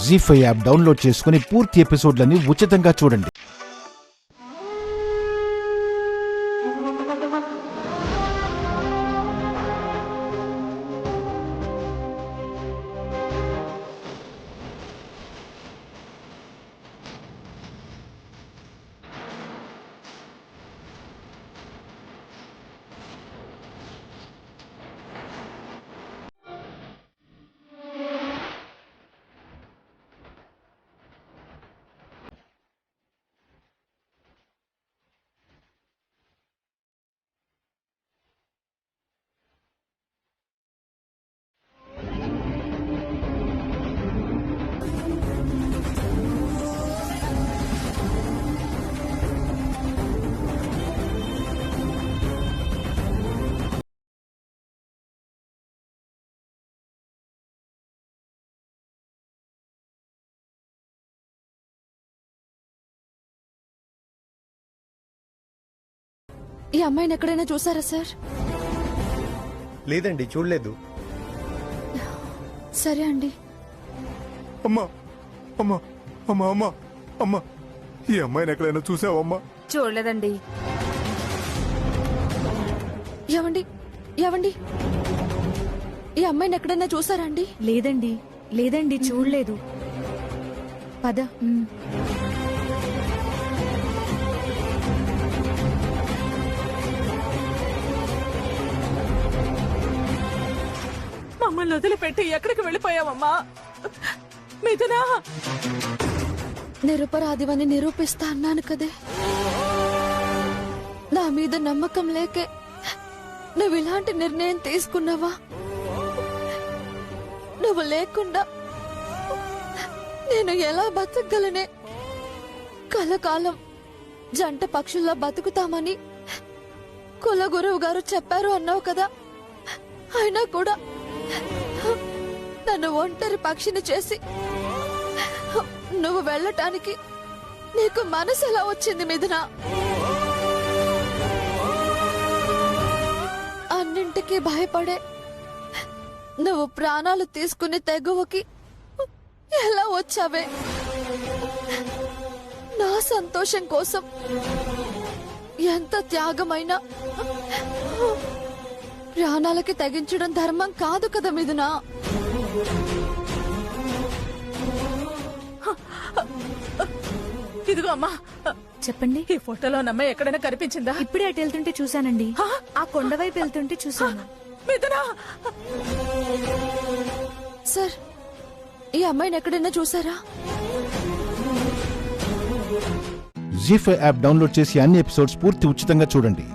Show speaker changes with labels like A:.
A: జీ5 app download చేసుకుని పూర్తి ఎపిసోడ్లని ఉచితంగా చూడండి.
B: ఈ అమ్మాయిని ఎక్కడైనా చూసారా సార్?
C: లేదండి, చూడలేదు.
B: సరే అండి.
D: అమ్మా అమ్మా అమ్మా అమ్మా అమ్మా, ఈ అమ్మాయిని ఎక్కడైనా చూసావమ్మా?
E: చూడలేదండి.
B: ఏవండి ఏవండి, ఈ అమ్మాయిని ఎక్కడైనా చూసారా అండి?
E: లేదండి లేదండి, చూడలేదు.
B: పద.
F: మమ్మల్ని వదిలిపెట్టి ఎక్కడికి వెళ్ళిపోయావమ్మా? మిథునా,
B: నిరపరాధివని నిరూపిస్తా అన్నాను కదే. నా మీద నమ్మకం లేకే నువ్వు ఇలాంటి నిర్ణయం తీసుకున్నావా? నువ్వు లేకుండా నేను ఎలా బతకగలనే? కలకాలం జంట పక్షుల్లా బతుకుతామని కుల గురువు గారు చెప్పారు అన్నావు కదా. అయినా కూడా నన్ను ఒంటరి పక్షిని చేసి నువ్వు వెళ్ళటానికి నీకు మనసు ఎలా వచ్చింది మిథునా? అన్నింటికీ భయపడే నువ్వు ప్రాణాలు తీసుకునే తెగువకి ఎలా వచ్చావే? నా సంతోషం కోసం ఎంత త్యాగమైనా ప్రాణాలకి తెగించడం ధర్మం కాదు కదా మిథునా.
F: ఇదిగో అమ్మా,
E: చెప్పండి.
F: ఈ ఫోటోలో అమ్మాయి ఎక్కడైనా కనిపించిందా?
E: ఇప్పుడే అటు వెళ్తుంటే చూసానండి. ఆ కొండ వైపు వెళ్తుంటే చూసాను.
F: మిథునా,
B: సార్, ఈ అమ్మాయిని ఎక్కడైనా చూసారా?
A: జీ5 యాప్ డౌన్లోడ్ చేసి అన్ని ఎపిసోడ్స్ పూర్తి ఉచితంగా చూడండి.